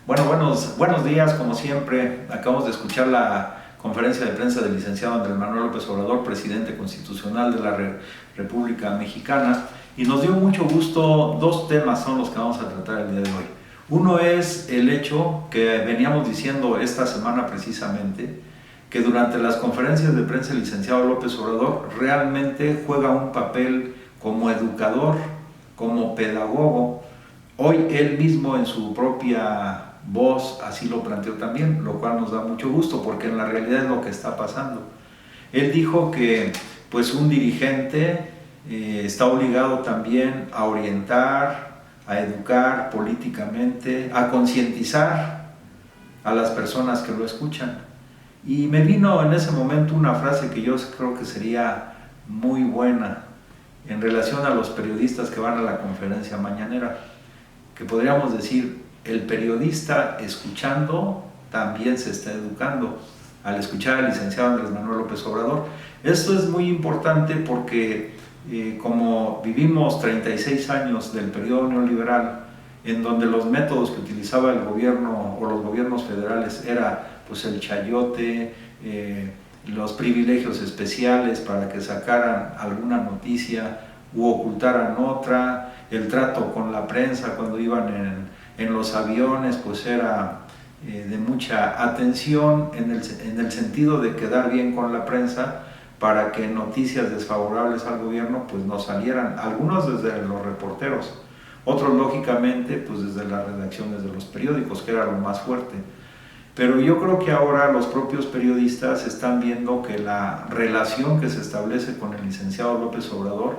Buenos días, como siempre. Acabamos de escuchar la conferencia de prensa del licenciado Andrés Manuel López Obrador, presidente constitucional de la República Mexicana, y nos dio mucho gusto. Dos temas son los que vamos a tratar el día de hoy. Uno es el hecho que veníamos diciendo esta semana precisamente, que durante las conferencias de prensa el licenciado López Obrador realmente juega un papel como educador, como pedagogo. Hoy él mismo en su propia voz así lo planteó también, lo cual nos da mucho gusto porque en la realidad es lo que está pasando. Él dijo que pues un dirigente está obligado también a orientar, a educar políticamente, a concientizar a las personas que lo escuchan. Y me vino en ese momento una frase que yo creo que sería muy buena en relación a los periodistas que van a la conferencia mañanera, que podríamos decir: el periodista escuchando también se está educando al escuchar al licenciado Andrés Manuel López Obrador. Esto es muy importante porque como vivimos 36 años del periodo neoliberal, en donde los métodos que utilizaba el gobierno o los gobiernos federales era pues el chayote, los privilegios especiales para que sacaran alguna noticia u ocultaran otra, el trato con la prensa cuando iban en los aviones pues era de mucha atención en el sentido de quedar bien con la prensa para que noticias desfavorables al gobierno pues no salieran, algunos desde los reporteros, otros lógicamente pues desde las redacciones de los periódicos, que era lo más fuerte. Pero yo creo que ahora los propios periodistas están viendo que la relación que se establece con el licenciado López Obrador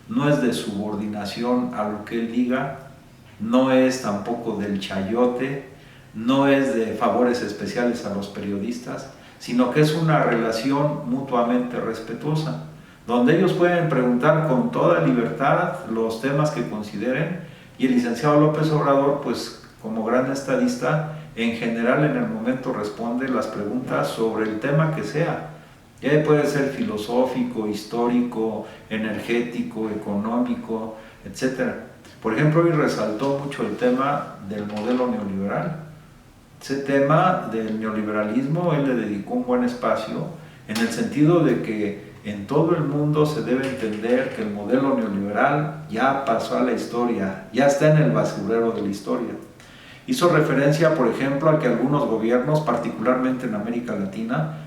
no es de subordinación a lo que él diga, no es tampoco del chayote, no es de favores especiales a los periodistas, sino que es una relación mutuamente respetuosa, donde ellos pueden preguntar con toda libertad los temas que consideren, y el licenciado López Obrador, pues como gran estadista, en general en el momento responde las preguntas sobre el tema que sea. Ya puede ser filosófico, histórico, energético, económico, etc. Por ejemplo, hoy resaltó mucho el tema del modelo neoliberal. Ese tema del neoliberalismo él le dedicó un buen espacio, en el sentido de que en todo el mundo se debe entender que el modelo neoliberal ya pasó a la historia, ya está en el basurero de la historia. Hizo referencia, por ejemplo, a que algunos gobiernos, particularmente en América Latina,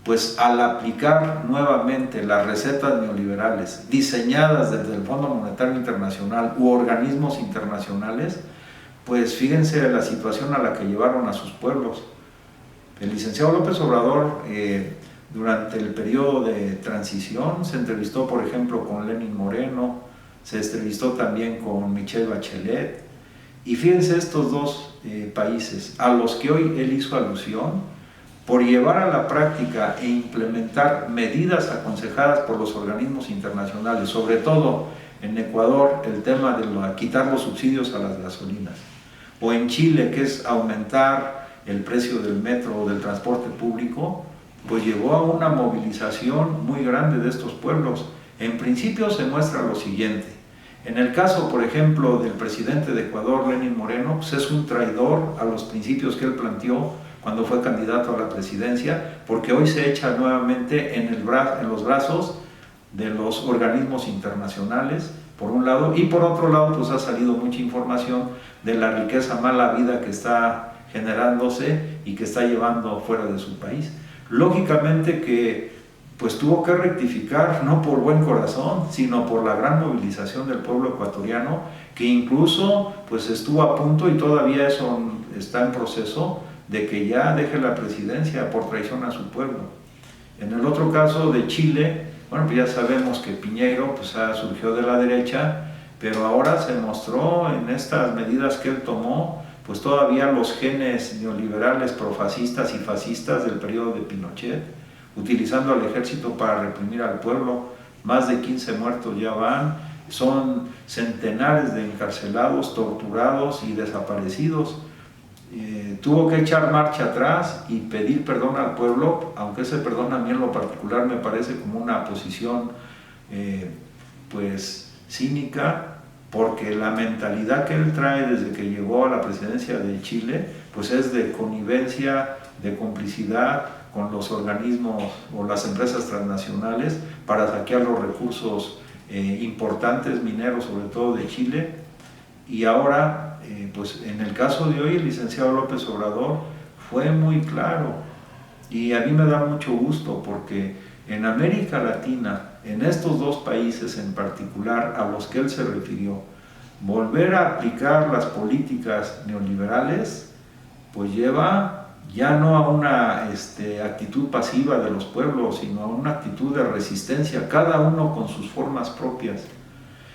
pues al aplicar nuevamente las recetas neoliberales diseñadas desde el Fondo Monetario Internacional u organismos internacionales, pues fíjense la situación a la que llevaron a sus pueblos. El licenciado López Obrador, durante el periodo de transición, se entrevistó, por ejemplo, con Lenín Moreno, se entrevistó también con Michelle Bachelet, y fíjense estos dos países a los que hoy él hizo alusión, por llevar a la práctica e implementar medidas aconsejadas por los organismos internacionales, sobre todo en Ecuador el tema de quitar los subsidios a las gasolinas, o en Chile, que es aumentar el precio del metro o del transporte público, pues llevó a una movilización muy grande de estos pueblos. En principio se muestra lo siguiente: en el caso, por ejemplo, del presidente de Ecuador, Lenín Moreno, pues es un traidor a los principios que él planteó cuando fue candidato a la presidencia, porque hoy se echa nuevamente en los brazos de los organismos internacionales, por un lado, y por otro lado, pues ha salido mucha información de la riqueza mala vida que está generándose y que está llevando fuera de su país. Lógicamente que pues tuvo que rectificar, no por buen corazón, sino por la gran movilización del pueblo ecuatoriano, que incluso pues estuvo a punto, y todavía eso está en proceso, de que ya deje la presidencia por traición a su pueblo. En el otro caso de Chile, bueno, pues ya sabemos que Piñero pues surgió de la derecha, pero ahora se mostró en estas medidas que él tomó, pues todavía los genes neoliberales profascistas y fascistas del periodo de Pinochet, utilizando al ejército para reprimir al pueblo. Más de 15 muertos ya van, son centenares de encarcelados, torturados y desaparecidos. Tuvo que echar marcha atrás y pedir perdón al pueblo, aunque ese perdón a mí en lo particular me parece como una posición pues cínica, porque la mentalidad que él trae desde que llegó a la presidencia de Chile, pues es de connivencia, de complicidad con los organismos o las empresas transnacionales para saquear los recursos importantes mineros, sobre todo de Chile. Y ahora, pues en el caso de hoy, el licenciado López Obrador fue muy claro, y a mí me da mucho gusto porque en América Latina, en estos dos países en particular a los que él se refirió, volver a aplicar las políticas neoliberales, pues lleva ya no a una actitud pasiva de los pueblos, sino a una actitud de resistencia, cada uno con sus formas propias.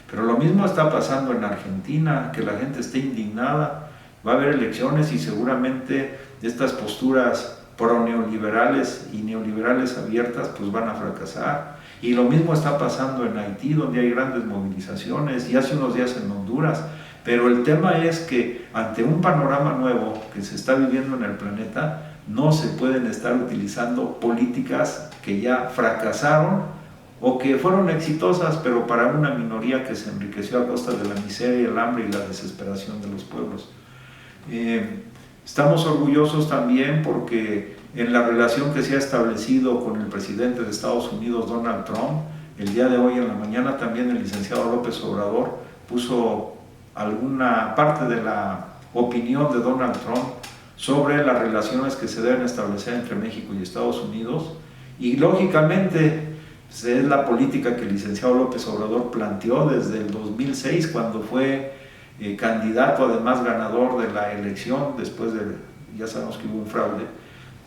Pero lo mismo está pasando en Argentina, que la gente está indignada, va a haber elecciones y seguramente estas posturas pro-neoliberales y neoliberales abiertas pues van a fracasar. Y lo mismo está pasando en Haití, donde hay grandes movilizaciones, y hace unos días en Honduras. Pero el tema es que ante un panorama nuevo que se está viviendo en el planeta, no se pueden estar utilizando políticas que ya fracasaron o que fueron exitosas, pero para una minoría que se enriqueció a costa de la miseria, el hambre y la desesperación de los pueblos. Estamos orgullosos también porque en la relación que se ha establecido con el presidente de Estados Unidos, Donald Trump, el día de hoy en la mañana también el licenciado López Obrador puso alguna parte de la opinión de Donald Trump sobre las relaciones que se deben establecer entre México y Estados Unidos, y lógicamente pues, es la política que el licenciado López Obrador planteó desde el 2006 cuando fue candidato, además ganador de la elección, después de, ya sabemos que hubo un fraude.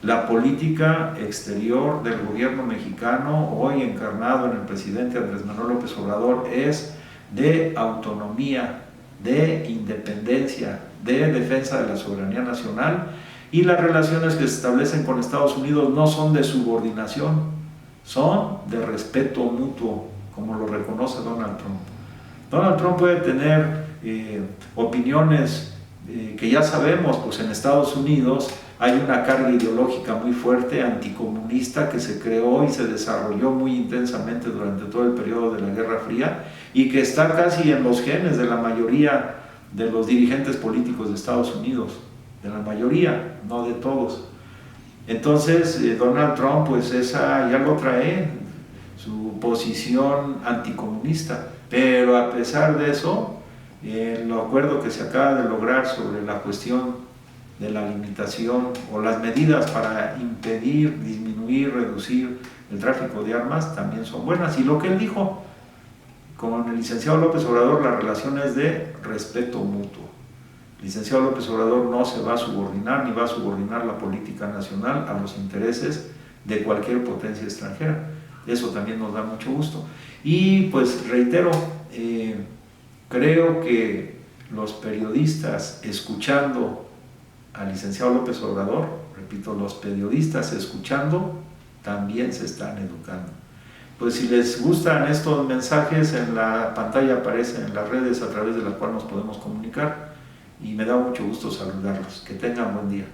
La política exterior del gobierno mexicano, hoy encarnado en el presidente Andrés Manuel López Obrador, es de autonomía, de independencia, de defensa de la soberanía nacional, y las relaciones que se establecen con Estados Unidos no son de subordinación, son de respeto mutuo, como lo reconoce Donald Trump. Donald Trump puede tener opiniones que ya sabemos, pues en Estados Unidos hay una carga ideológica muy fuerte, anticomunista, que se creó y se desarrolló muy intensamente durante todo el periodo de la Guerra Fría y que está casi en los genes de la mayoría de los dirigentes políticos de Estados Unidos, de la mayoría, no de todos. Entonces Donald Trump pues esa ya lo trae, su posición anticomunista, pero a pesar de eso, el acuerdo que se acaba de lograr sobre la cuestión de la limitación o las medidas para impedir, disminuir, reducir el tráfico de armas también son buenas. Y lo que él dijo, con el licenciado López Obrador, la relación es de respeto mutuo. El licenciado López Obrador no se va a subordinar ni va a subordinar la política nacional a los intereses de cualquier potencia extranjera. Eso también nos da mucho gusto. Y pues reitero, creo que los periodistas escuchando al licenciado López Obrador, repito, los periodistas escuchando, también se están educando. Pues si les gustan estos mensajes, en la pantalla aparecen en las redes a través de las cuales nos podemos comunicar, y me da mucho gusto saludarlos. Que tengan buen día.